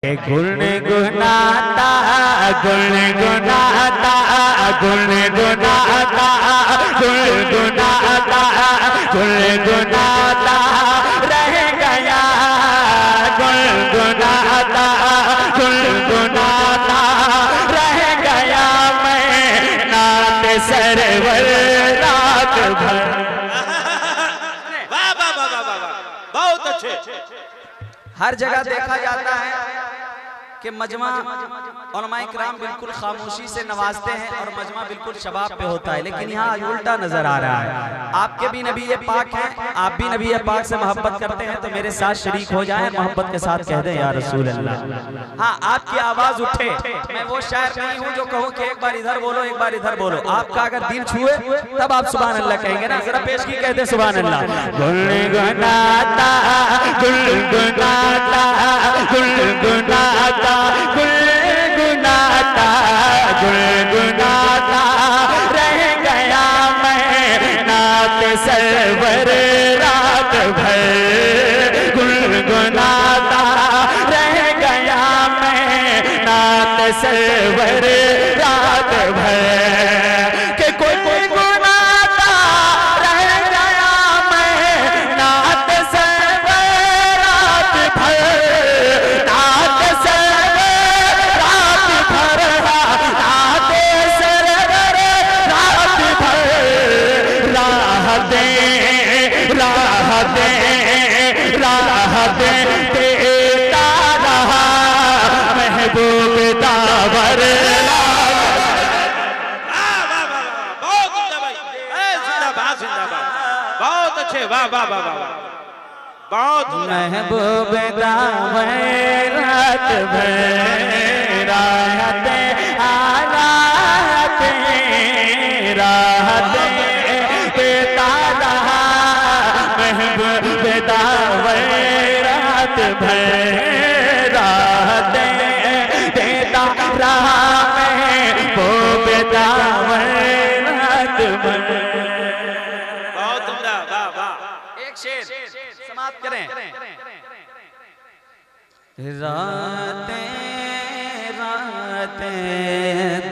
गुनगुनाता गुनगुनाता गुनगुनाता गुनगुनाता गुनगुनाता रह गया गुनगुनाता गुनगुनाता रह गया मैं नात सरवर रात भर। वाह वाह वाह वाह वाह, बहुत अच्छे। हर जगह देखा जाता है कि मजमा उलमाए किराम बिल्कुल खामोशी से नवाजते हैं और मजमा बिल्कुल शबाब पे होता है, लेकिन यहाँ उल्टा नजर आ रहा है। आपके भी नबी पाक हैं, आप भी नबी पाक से मोहब्बत करते हैं, तो मेरे साथ शरीक हो जाएं, मोहब्बत के साथ कह दें या रसूल अल्लाह। हाँ, आपकी आवाज उठे। मैं वो शायर नहीं हूँ जो कहूँ कि एक बार इधर बोलो एक बार इधर बोलो। आपका अगर दिल छुए तब आप सुभान अल्लाह कहेंगे ना। जरा पेश की कहते सुभान अल्लाह। गुनगुनाता गुनगुनाता गुनगुनाता गुनगुनाता गुनगुनाता रह गया मैं नात सरवर रात भर। गुनगुनाता रह गया मैं नात सरवर रात भर। के कोई गुनाता रह गया मैं नात सरवर रात भर। नात सरवर रात भर नात सरवर रात भर। राह दे राह दे राह दे देता रहा महबूब दावर। बहुत अच्छे, वाह वाह वाह वाह, बहुत महबूब दावर रात भर राहते आराते राहते देता रहा महबूब दावर रात भर राहते देता रहा महबूब दावर रात भर। बहुत उम्दा, वाह वाह। एक शेर समाप्त करें। रातें रातें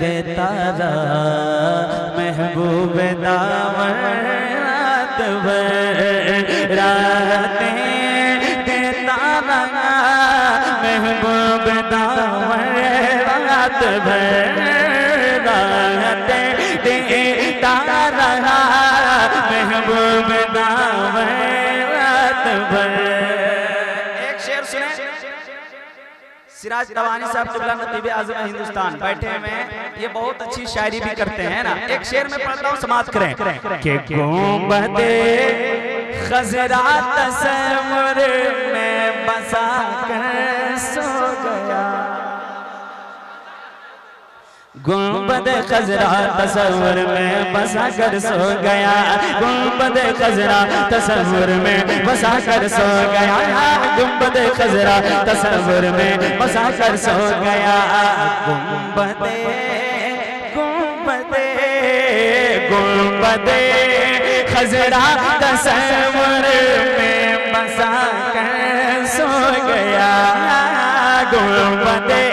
देता रहा महबूब दावर रात भर। रातें देता रहा महबूब दावर रात भर। रातें देता रहा महबूब दावर रात भर। एक शेर सुने। सिराज दवानी साहब क़िबला नक़ीब आज़म हिंदुस्तान बैठे हुए हैं, ये बहुत अच्छी शायरी भी करते हैं ना। एक शेर में पढ़ता हूँ, समाप्त करें। के गुंबदे खज़रा तस्वुर में बसा कर सो गया। गुंबद खज़रा तस्वुर में बसा कर सो गया। गुंबद खज़रा तस्वुर में बसा कर सो गया। गुंबद खज़रा तस्वुर में बसा कर सो गया। गुंबदे गुंबदे गुंबदे खज़रा तस्वुर में बसा कर सो गया। गुंबदे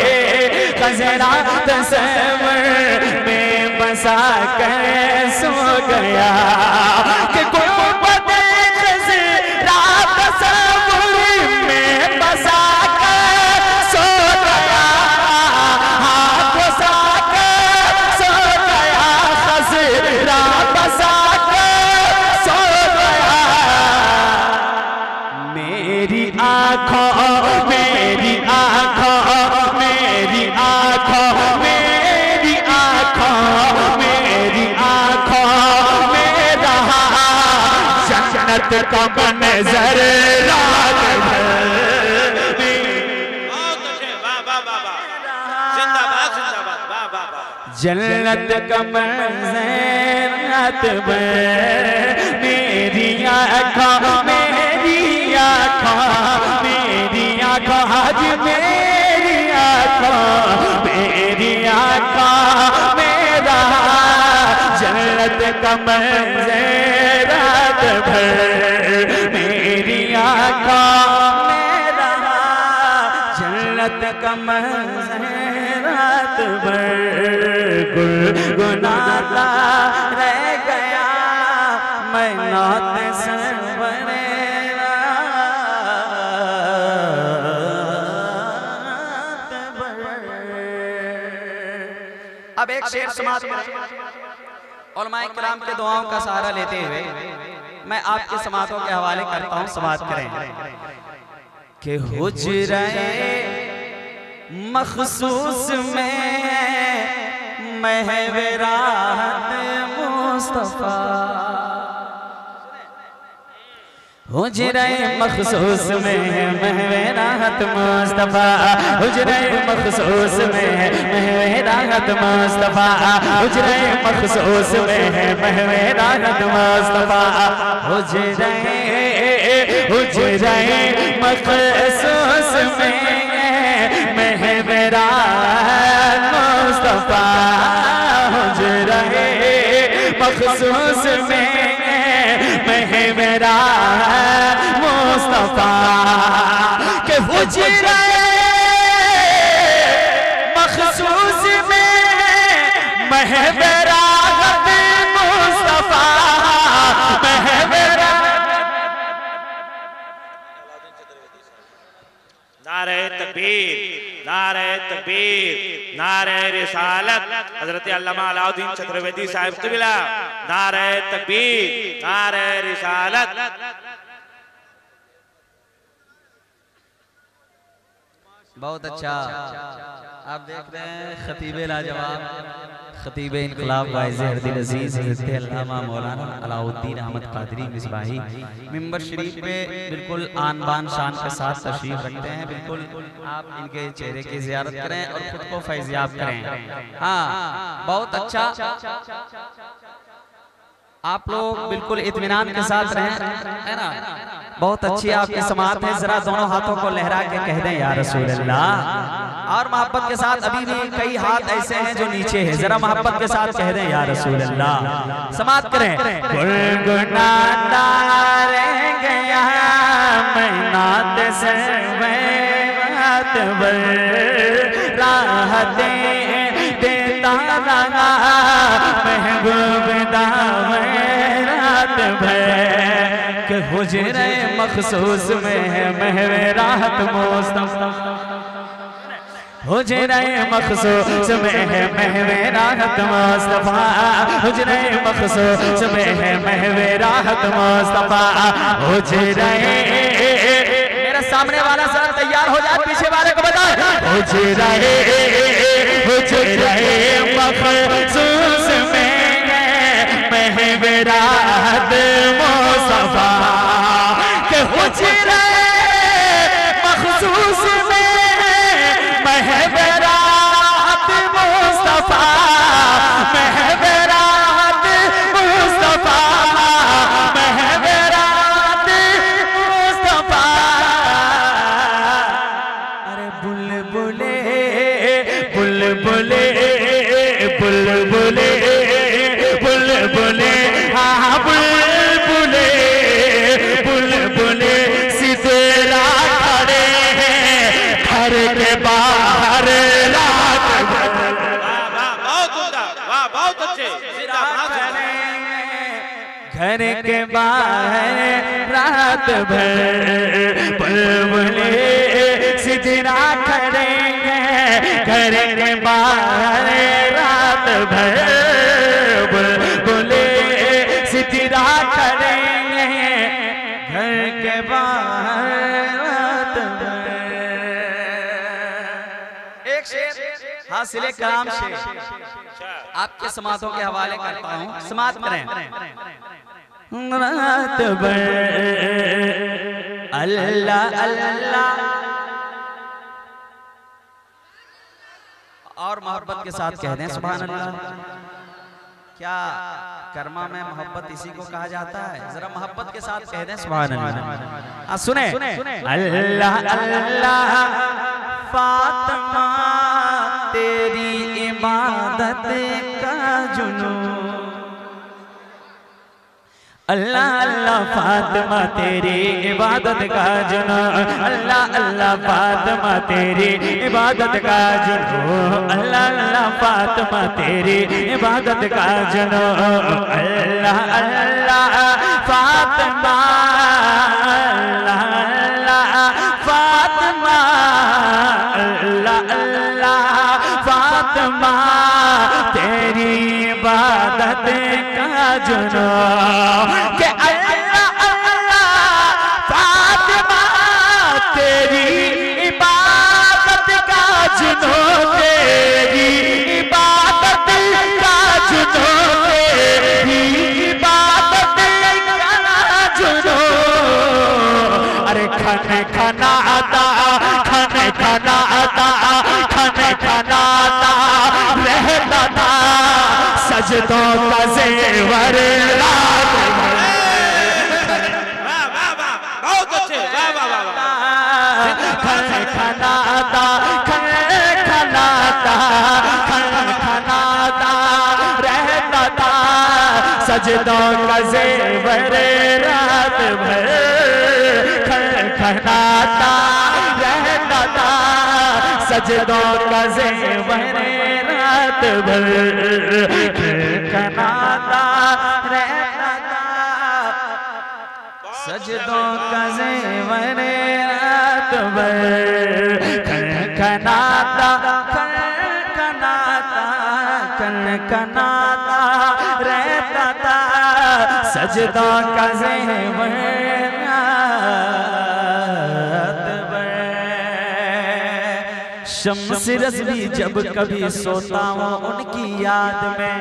खज़रा तस्वुर में बसा कर सो गया। कि गुंबदे खज़रा तस्वुर में बसा कर सो गया। हाँ, बसा कर सो गया। खज़रा बसा कर सो गया। मेरी आँखों मेरी आँखों मेरी आँखों मेरी आँखों मेरी आँखों में रहा जन्नत का मंज़र रात भर। बहुत अच्छे, वाह वाह वाह वाह, जिंदाबाद जिंदाबाद, वाह वाह वाह। जन्नत का मंज़र रात भर। मेरी आँखों मेरी आँखों मेरी आँखों आज मेरी आँखों मेरी आँखों में रहा जन्नत का मंज़र रात भर। मेरी आँखों में रहा जन्नत का रात भर गुनगुनाता रह गया मैं नात सरवरे रात भर। अब एक शेर समाप्त उलमाए किराम के दुआओं का सहारा लेते हुए मैं आपके समातों के हवाले करता हूं, समात करें कि हुजरे मखसूस में महवे राहत मुस्तफा, हुजरे मखसूस में महवे राहत मुस्तफा, हुजरे मखसूस में महवे राहत मुस्तफा, हुजरे मखसूस में महवे राहत मुस्तफा, हुजरे मखसूस में महवे राहत मुस्तफा, हुजरे मखसूस में महवे राहत मुस्तफा के हुजरे मखसूस में महवे राहत मुस्तफा, महवे नारे तकबीर, नारे तकबीर, नारे रिसालत हजरत अल्लामा अलाउद्दीन चतुर्वेदी साहिब क़िबला, नारे तकबीर, नारे रिसालत। बहुत अच्छा आप देख रहे हैं खतीबे लाजवाब, खतीबे इनकलाब वाइज़ अर्दिल अजीज हज़रत अल्लामा मौलाना अलाउद्दीन अहमद कादरी मिसबाही मिंबर शरीफ पे बिल्कुल आन बान शान के साथ तशरीफ रखते हैं। बिल्कुल आप इनके चेहरे की ज़ियारत करें और खुद को फैज़याब करें। हाँ, बहुत अच्छा, आप लोग बिल्कुल इत्मीनान के साथ रहें, है ना। बहुत अच्छी आपकी समात है, जरा दोनों हाथों को लहरा के कह दें या रसूल अल्लाह, और मोहब्बत के साथ अभी भी कई हाथ ऐसे हैं जो नीचे हैं, जरा मोहब्बत के साथ कह दें या रसूल अल्लाह। समात करें गुनगुनाता रह गया मैं नात सरवरात भर राहतें देता रहा महबूब दामरात भर के हुजरे मखसूस में महवे राहत मुस्तफा, हुजरे मखसूस में महवे राहत मुस्तफा, हुजरे मखसूस में महवे राहत मुस्तफा, हुजरे मेरा सामने वाला सर तैयार हो जाए, पीछे वाले को बताओ हुजरे मखसूस में महवे राहत मुस्तफा के हुजरे मखसूस में महवे राहत मुस्तफा, महवे राहत मुस्तफा, महवे राहत मुस्तफा। अरे बुलबुले बुलबुले बुलबुले बुलबुले हाँ बुलबुले बुलबुले सितारा खड़े हैं घर के बाहर रात भर। वाह वाह, बहुत उम्दा, वाह बहुत अच्छे, घर के बाहर रात भर बुलबुले सितारा खड़े हैं घर के बाहर रात भर, बुलबुले सितारा खड़े हैं घर के बाहर रात भर। एक शेर हासिले कलाम शेर आपके समातों के हवाले करता हूँ, समात करें। रात भर अल्लाह अल्लाह और मोहब्बत के साथ कह दें सुभान अल्लाह। क्या कर्मा में मोहब्बत इसी को कहा जाता है, जरा मोहब्बत के साथ कह दें सुभान अल्लाह। सुने अल्लाह अल्लाह फातिमा तेरी इबादत का जुनून, अल्लाह अल्लाह फातिमा तेरी इबादत का जुनू, अल्लाह अल्लाह फातिमा तेरी इबादत का जुनू, अल्लाह अल्लाह फातिमा तेरी इबादत का जुनू, अल्लाह अल्लाह फातिमा, अल्लाह अल्लाह फातिमा, अल्लाह अल्लाह फातिमा तेरी इबादत का जुनू, के अल्लाह अल्लाह फातिमा तेरी इबादत का जुनू, तेरी इबादत का जुनू, तेरी इबादत का जुनू। अरे खाने खाना आता, खाने खाना आता, खाने खाना आता रहता था सजदों का ज़ेवर रात भर। वाह वाह वाह, बहुत अच्छे, वाह वाह वाह वाह। खाने खाना आता, खाने खाना आता, खाने खाना आता रहता था सजदों का ज़ेवर रात भर, खाने खाना आता रहता था सजदों का ज़ेवर रात भर, खनाता रहता था सजदों का ज़ेवर रात भर, खनाता खनाता खनाता रहता था सजदों का ज़ेवर रात भर। शम्स रज़वी जब कभी सोता हूँ उनकी याद में,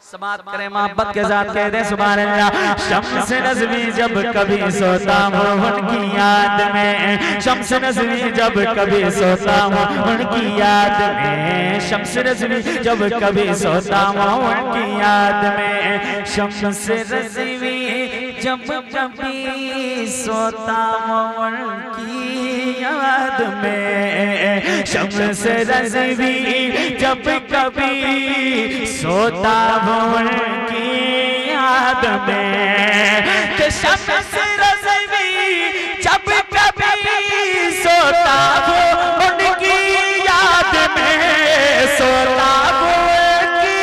समात करें मोहब्बत के साथ कह दे सुभान अल्लाह। शम्स रज़वी जब कभी सोता हूँ उनकी याद में, शम्स रज़वी जब कभी सोता हूँ उनकी याद में, शम्स रज़वी जब कभी सोता हूँ उनकी याद में, शम्स रज़वी जब कभी सोता हूँ उनकी याद में, शम्स रज़वी जब कभी सोता हूँ उनकी याद में, कि शम्स रज़वी जब कभी सोता हूँ उनकी याद में, सोता हूँ उनकी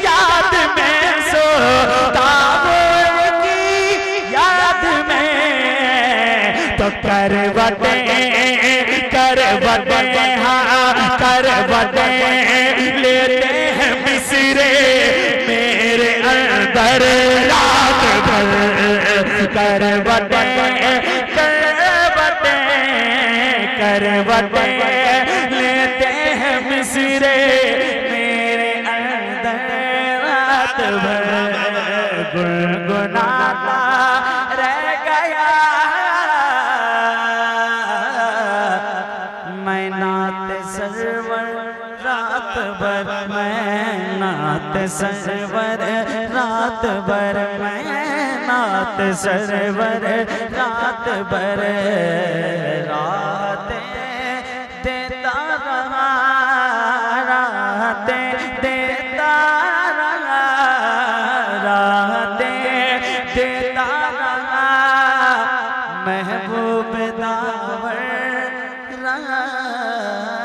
याद में, सोता हूँ उनकी याद में, तो करवटें करवटें हाँ करवटें लेते हैं मिसरे मेरे अंदर रात भर, करवटें करवटें करवटें लेते हैं मिसरे मेरे अंदर रात भर, गुनगुनाता रह गया मैं नात सरवर रात भर, मैं नात सरवर रात भर, मैं नात सरवर रात भर, रातें देता रहा, रातें देता रहा, रातें देता रहा महबूब दावर रात